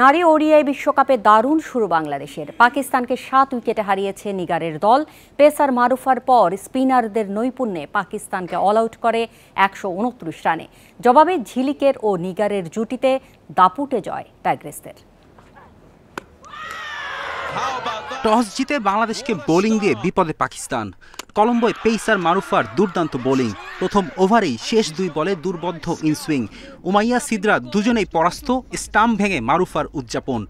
নারী ওডিআই বিশ্বকাপে দারুণ শুরু বাংলাদেশের। পাকিস্তানকে 7 উইকেটে হারিয়েছে নিগারের দল। পেসার মারুফার পর স্পিনারদের নৈপুণ্যে পাকিস্তানকে অল আউট করে 129 রানে। জবাবে ঝিলিকের ও নিগারের জুটিতে দাপুটে জয় টাইগ্রেসদের। টস জিতে বাংলাদেশকে বোলিং দিয়ে বিপদে পাকিস্তান। কলম্বোয় পেসার মারুফার দুর্দান্ত বোলিং। প্রথম ওভারেই শেষ 2 বলে দুর্বোধ্য ইনসুইং। উমাইয়া সিদ্রা দুজনেই পরাস্ত। স্টাম্প ভেঙে মারুফার উদযাপন।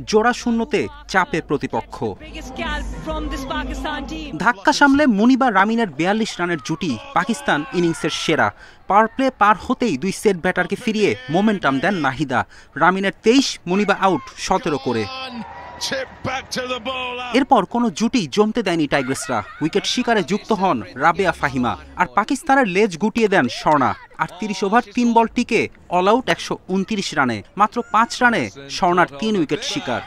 জোড়া শূন্যতে চাপে প্রতিপক্ষ। ধাক্কা সামলে মুনিবা রামিনের 42 রানের জুটি পাকিস্তান ইনিংসের সেরা। পাওয়ার প্লে পার হতেই 2 সেট ব্যাটারকে ফিরিয়ে মোমেন্টাম দেন নাহিদা। রামিনের 23, মুনিবা আউট 17 করে। এরপর কোনো জুটি জমতে দেয়নি টাইগ্রেসরা। উইকেট শিকারে যুক্ত হন রাবেয়া ফাহিমা। আর পাকিস্তানের লেজ গুটিয়ে দেন স্বর্ণা। 38 ওভার 3 বল টিকে অল আউট 129 রানে। মাত্র 5 রানে স্বর্ণার 3 উইকেট শিকার।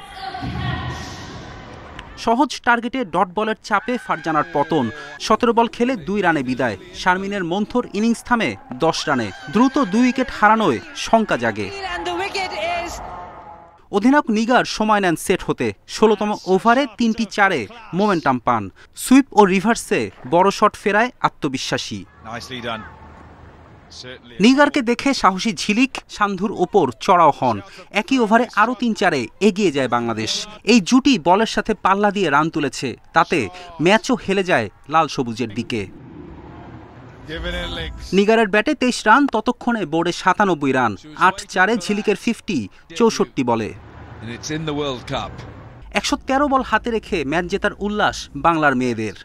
সহজ টার্গেটে ডট বলের চাপে ফারজানার পতন। 17 বল খেলে 2 রানে বিদায়। শারমিনের মন্থর ইনিংস থামে 10 রানে। দ্রুত 2 উইকেট হারানোয় শঙ্কা জাগে। অধিনায়ক নিগার সময় নেন সেট হতে। 16তম ওভারে 3টি 4-এ মোমেন্টাম পান। সুইপ ও রিভার্সে বড় শট ফেরায় আত্মবিশ্বাসী। নিগারকে দেখে সাহসী ঝিলিক সান্ধুর ওপর চড়াও হন। একই ওভারে আরও 3-4-এ এগিয়ে যায় বাংলাদেশ। এই জুটি বলের সাথে পাল্লা দিয়ে রান তুলেছে। তাতে ম্যাচও হেলে যায় লাল সবুজের দিকে। নিগারের ব্যাটে 23 রান, ততক্ষণে বোর্ডে 97 রান। 8-4-এ ঝিলিকের 50 64 বলে। 113 বল হাতে রেখে ম্যাচ জেতার উল্লাস বাংলার মেয়েদের।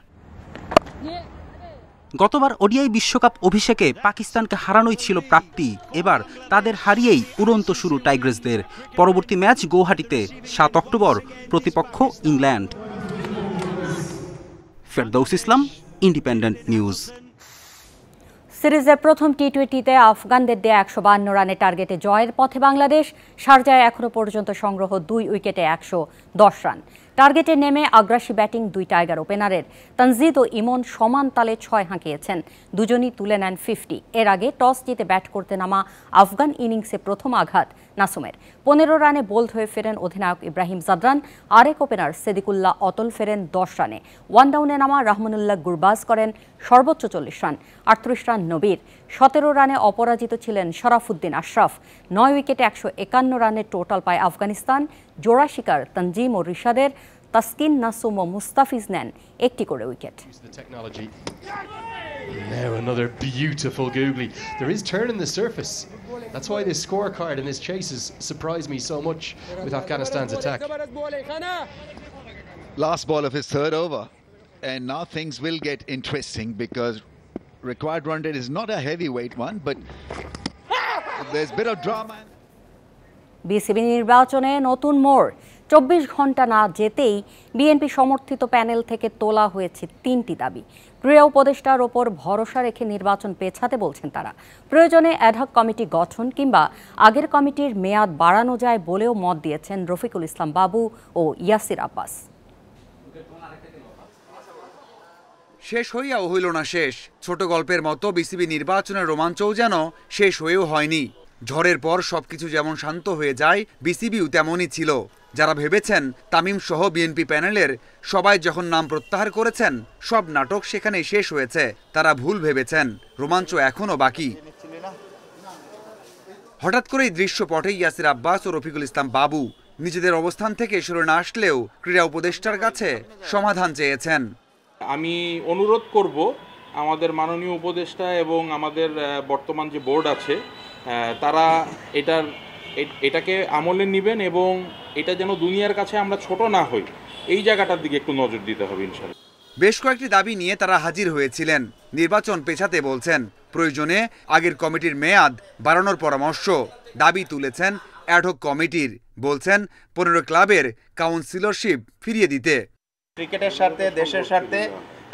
গতবার ওডিআই বিশ্বকাপ অভিষেকে পাকিস্তানকে হারানোই ছিল প্রাপ্তি। এবার তাদের হারিয়েই উড়ন্ত শুরু টাইগ্রেসদের। পরবর্তী ম্যাচ গৌহাটিতে 7 অক্টোবর, প্রতিপক্ষ ইংল্যান্ড। ফেরদৌস ইসলাম, ইন্ডিপেন্ডেন্ট নিউজ। সিরিজের প্রথম টি-20তে আফগানদের দেয়া 152 রানে টার্গেটে জয়ের পথে বাংলাদেশ। শারজায় এখনো পর্যন্ত সংগ্রহ 2 উইকেটে 110 রান। টার্গেটে নেমে আগ্রাসী ব্যাটিং 2 টাইগার ওপেনারের। তানজিদ ও ইমন সমান তালে 6 হাঁকিয়েছেন। দুজনই তুলে নেন 50। এর আগে টস জিতে ব্যাট করতে নামা আফগান ইনিংসে প্রথম আঘাত নাসুমের। 15 রানে বোল্ড হয়ে ফেরেন অধিনায়ক ইব্রাহিম জাদরান। আরেক ওপেনার সেদিকুল্লাহ অতল ফেরেন 10 রানে। ওয়ান ডাউনে নামা রহমানুল্লাহ গুরবাজ করেন সর্বোচ্চ 40 রান। 38 রান নবীর। 17 রানে অপরাজিত ছিলেন শরাফুদ্দিন আশরাফ। 9 উইকেটে 151 রানের টোটাল পায় আফগানিস্তান। জোড়া শিকার তানজিম ও রিশাদের। তাসকিন, নাসুম ও মুস্তাফিজ নেন 1টি করে wicket. Now another beautiful googly. There is turn in the surface. That's why this scorecard and this chase has surprised me so much with Afghanistan's attack. Last ball of his third over, and now things will get interesting because required run rate is not a heavyweight one, but there's a bit of drama. BCB নির্বাচনে নতুন মোড়। 24 ঘন্টা না যেতেই BNP সমর্থিত panel থেকে তোলা হয়েছে 3টি দাবি। ক্রীড়া উপদেষ্টার ওপর ভরসা রেখে নির্বাচন পেছাতে বলছেন তারা। প্রয়োজনে অ্যাডহক কমিটি গঠন কিংবা আগের কমিটির মেয়াদ বাড়ানো যায় বলেও মত দিয়েছেন রফিকুল ইসলাম বাবু ও ইয়াসির আব্বাস। শেষ হইয়াও হইল না শেষ। ছোট গল্পের মতো বিসিবি নির্বাচনের রোমাঞ্চও যেন শেষ হয়েও হয়নি। ঝড়ের পর সবকিছু যেমন শান্ত হয়ে যায়, বিসিবিও তেমনই ছিল। যারা ভেবেছেন তামিম সহ বিএনপি প্যানেলের সবাই যখন নাম প্রত্যাহার করেছেন সব নাটক সেখানেই শেষ হয়েছে, তারা ভুল ভেবেছেন। রোমাঞ্চ এখনও বাকি। হঠাৎ করেই দৃশ্যপটে ইয়াসির আব্বাস ও রফিকুল ইসলাম বাবু নিজেদের অবস্থান থেকে সরে না আসলেও ক্রীড়া উপদেষ্টার কাছে সমাধান চেয়েছেন। আমি অনুরোধ করব আমাদের মাননীয় উপদেষ্টা এবং আমাদের বর্তমান যে বোর্ড আছে তারা এটাকে আমলে নেবেন এবং এটা যেন দুনিয়ার কাছে আমরা ছোট না হই, এই জায়গাটার দিকে একটু নজর দিতে হবে ইনশাআল্লাহ। বেশ কয়েকটি দাবি নিয়ে তারা হাজির হয়েছিলেন। নির্বাচন পেছাতে বলছেন, প্রয়োজনে আগের কমিটির মেয়াদ বাড়ানোর পরামর্শ। দাবি তুলেছেন অ্যাডহক কমিটির। বলছেন 15 ক্লাবের কাউন্সিলরশিপ ফিরিয়ে দিতে। ক্রিকেটের স্বার্থে, দেশের স্বার্থে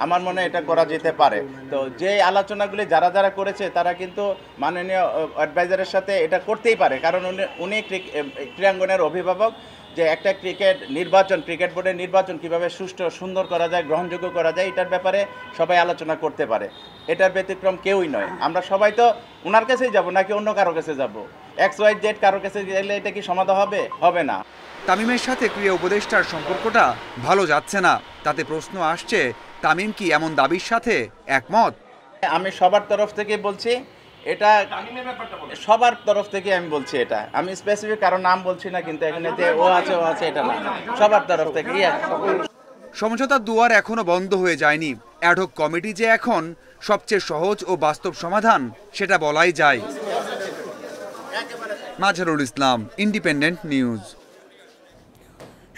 আমার মনে হয় এটা করা যেতে পারে। তো যে আলোচনাগুলি যারা যারা করেছে তারা কিন্তু মাননীয় অ্যাডভাইজারের সাথে এটা করতেই পারে, কারণ উনি ক্রীড়াঙ্গনের অভিভাবক। যে একটা ক্রিকেট বোর্ডের নির্বাচন কিভাবে সুষ্ঠু সুন্দর করা যায়, গ্রহণযোগ্য করা যায়, এটার ব্যাপারে সবাই আলোচনা করতে পারে। এটার ব্যতিক্রম কেউই নয়। আমরা সবাই তো ওনার কাছেই যাব নাকি অন্য কারো কাছে যাব? XYZ কারো কাছে গেলে এটা কি সমাধান হবে? হবে না। তামিমের সাথে ক্রীড়া উপদেষ্টার সম্পর্কটা ভালো যাচ্ছে না। তাতে প্রশ্ন আসছে, তামিম কি এমন দাবির সাথে একমত? আমি সবার তরফ থেকে বলছি, এটা সবার তরফ থেকে আমি বলছি, এটা আমি স্পেসিফিক কারো নাম বলছি না, কিন্তু এখানে যে ও আছে এটা না, সবার তরফ থেকে। সমঝোতার দুয়ার এখনো বন্ধ হয়ে যায়নি। অ্যাডহক কমিটি যে এখন সবচেয়ে সহজ ও বাস্তব সমাধান সেটা বলাই যায়। Mazharul Islam, independent news.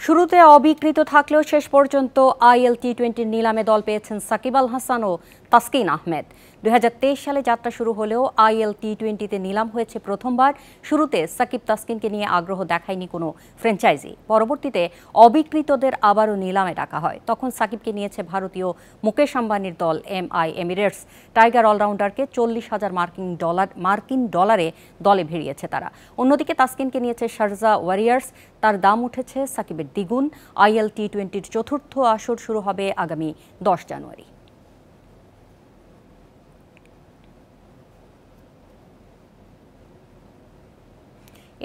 শুরুতে অবিকৃত থাকলেও শেষ পর্যন্ত আইএল টি-20 নিলামে দল পেয়েছেন সাকিব আল হাসান ও তাসকিন আহমেদ। 2023 সালে যাত্রা শুরু হলেও আইএল টি-20তে নিলাম হয়েছে প্রথমবার। শুরুতে সাকিব তাসকিনকে নিয়ে আগ্রহ দেখায়নি কোনো ফ্র্যাঞ্চাইজি। পরবর্তীতে অবিকৃতদের আবারও নিলামে ডাকা হয়। তখন সাকিবকে নিয়েছে ভারতীয় মুকেশ আম্বানির দল এমআই এমিরেটস। টাইগার অলরাউন্ডারকে 40,000 মার্কিন ডলারে দলে ভিড়িয়েছে তারা। অন্যদিকে তাসকিনকে নিয়েছে শারজা ওয়ারিয়ার্স। তার দাম উঠেছে সাকিবের দ্বিগুণ। আইএল টি-20-র চতুর্থ আসর শুরু হবে আগামী 10 জানুয়ারি।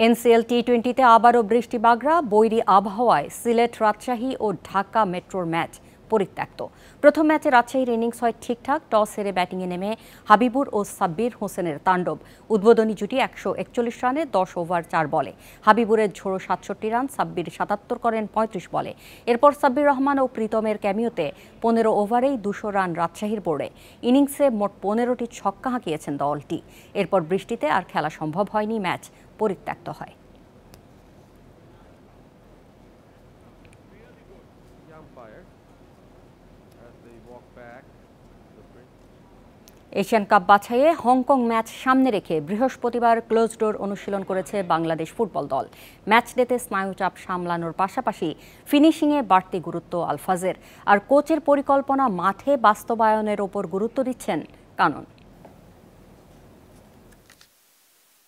এনসিএল টি-20তে আবারও বৃষ্টি বাগড়া। বৈরী আবহাওয়ায় সিলেট, রাজশাহী ও ঢাকা মেট্রোর ম্যাচ পরিত্যক্ত। প্রথম ম্যাচে রাজশাহীর ইনিংস হয় ঠিকঠাক। টস হেরে ব্যাটিংয়ে নেমে হাবিবুর ও সাব্বির হোসেনের তাণ্ডব। উদ্বোধনী জুটি 141 রানে 10 ওভার 4 বলে। হাবিবুরের ঝোড়ো 67 রান, সাব্বির 77 করেন 35 বলে। এরপর সাব্বির রহমান ও প্রীতমের ক্যামিওতে 15 ওভারেই 200 রান রাজশাহীর বোর্ডে। ইনিংসে মোট 15টি ছক্কা হাঁকিয়েছেন দলটি। এরপর বৃষ্টিতে আর খেলা সম্ভব হয়নি, ম্যাচ পরিত্যক্ত হয়। এশিয়ান কাপ বাছাইয়ে হংকং ম্যাচ সামনে রেখে বৃহস্পতিবার ক্লোজ ডোর অনুশীলন করেছে বাংলাদেশ ফুটবল দল। ম্যাচ ডেতে স্নায়ুচাপ সামলানোর পাশাপাশি ফিনিশিংয়ে বাড়তি গুরুত্ব আলফাজের। আর কোচের পরিকল্পনা মাঠে বাস্তবায়নের ওপর গুরুত্ব দিচ্ছেন কানন।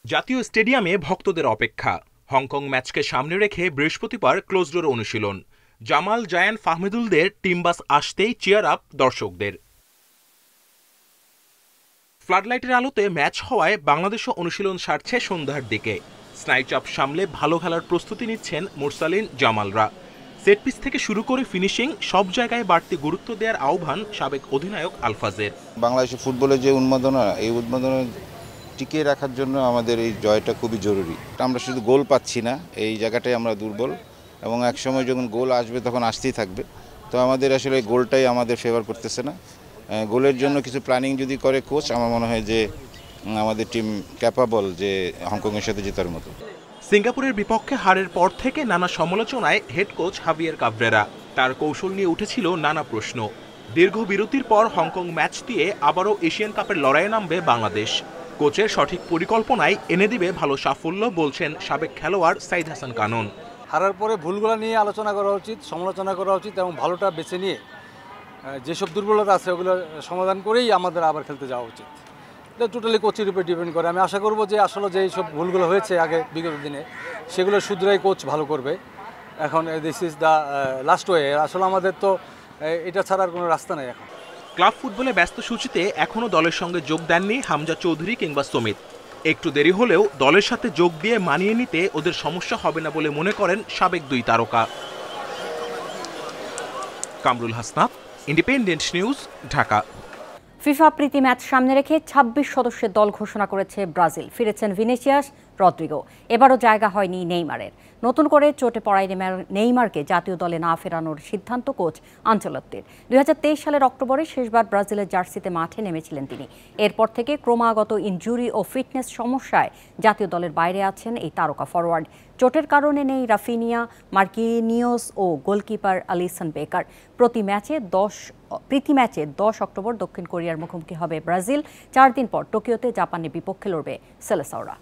জাতীয় স্টেডিয়ামে ভক্তদের অপেক্ষা। হংকং ম্যাচকে সামনে রেখে বৃহস্পতিবার ক্লোজ ডোর অনুশীলন। জামাল, জায়ান, ফাহমিদুলদের টিম বাস আসতেই চিয়ার আপ দর্শকদের। ফ্লাডলাইটের আলোতে ম্যাচ হওয়ায় বাংলাদেশও অনুশীলন সারছে সন্ধ্যার দিকে। স্নায়ুচাপ সামলে ভালো খেলার প্রস্তুতি নিচ্ছেন মুরসালিন, জামালরা। সেট পিস থেকে শুরু করে ফিনিশিং সব জায়গায় বাড়তি গুরুত্ব দেওয়ার আহ্বান সাবেক অধিনায়ক আলফাজের। বাংলাদেশের ফুটবলের যে উন্মাদনা, এই উন্মাদনা টিকিয়ে রাখার জন্য আমাদের এই জয়টা খুবই জরুরি। আমরা শুধু গোল পাচ্ছি না, এই জায়গাটাই আমরা দুর্বল, এবং একসময় যখন গোল আসবে তখন আসতেই থাকবে। তো আমাদের আসলে গোলটাই আমাদের ফেভার করতেছে না। গোলের জন্য কিছু প্ল্যানিং যদি করে কোচ, আমার মনে হয় যে আমাদের টিম ক্যাপাবল যে হংকংয়ের সাথে জেতার মতো। সিঙ্গাপুরের বিপক্ষে হারের পর থেকে নানা সমালোচনায় হেড কোচ হাভিয়ের কাবরেরা। তার কৌশল নিয়ে উঠেছিল নানা প্রশ্ন। দীর্ঘ বিরতির পর হংকং ম্যাচ দিয়ে আবারও এশিয়ান কাপের লড়াইয়ে নামবে বাংলাদেশ। কোচের সঠিক পরিকল্পনায় এনে দিবে ভালো সাফল্য, বলছেন সাবেক খেলোয়াড় সাইদ হাসান কানন। হারার পরে ভুলগুলো নিয়ে আলোচনা করা উচিত, সমালোচনা করা উচিত, এবং ভালোটা বেছে নিয়ে যেসব দুর্বলতা আছে ওগুলো সমাধান করেই আমাদের আবার খেলতে যাওয়া উচিত। এটা টোটালি কোচের উপর ডিপেন্ড করে। আমি আশা করব যে আসলে যেই সব ভুলগুলো হয়েছে আগে বিগত দিনে, সেগুলো শুধরাই কোচ ভালো করবে। এখন this is the last way. আসলে আমাদের তো এটা ছাড়ার কোনো রাস্তা নেই এখন। ক্লাব ফুটবলে ব্যস্ত সূচিতে এখনও দলের সঙ্গে যোগ দেননি হামজা চৌধুরী কিংবা সমিত। একটু দেরি হলেও দলের সাথে যোগ দিয়ে মানিয়ে নিতে ওদের সমস্যা হবে না বলে মনে করেন সাবেক দুই তারকা। Kamrul Hasnat, Independent News, Dhaka. FIFA প্রীতি ম্যাচ সামনে রেখে 26 সদস্যের দল ঘোষণা করেছে ব্রাজিল। ফিরেছেন ভিনিসিয়াস, রদ্রিগো। এবারও জায়গা হয়নি নেইমারের। নতুন করে চোটে পড়ায় নেইমারকে জাতীয় দলে না ফেরানোর সিদ্ধান্ত কোচ আনচেলত্তির। 2023 সালের অক্টোবরে শেষবার ব্রাজিলের জার্সিতে মাঠে নেমেছিলেন তিনি। এরপর থেকে ক্রমাগত ইনজুরি ও ফিটনেস সমস্যায় জাতীয় দলের বাইরে আছেন এই তারকা ফরওয়ার্ড। চোটের কারণে নেই রাফিনিয়া, মার্কিনিওস ও গোলকিপার আলিসন বেকার। প্রীতি ম্যাচে 10 অক্টোবর দক্ষিণ কোরিয়ার মুখোমুখি হবে ব্রাজিল। 4 দিন পর টোকিওতে জাপানের বিপক্ষে লড়বে সেলেসাওরা।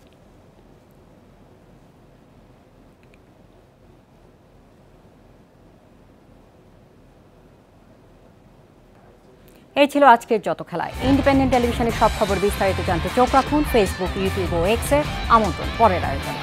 এই ছিল আজকের যত খেলায়। ইন্ডিপেন্ডেন্ট টেলিভিশনের সব খবর বিস্তারিত জানতে চোখ রাখুন ফেসবুক, ইউটিউব ও এক্সে। আমন্ত্রণ পরের আয়োজনে।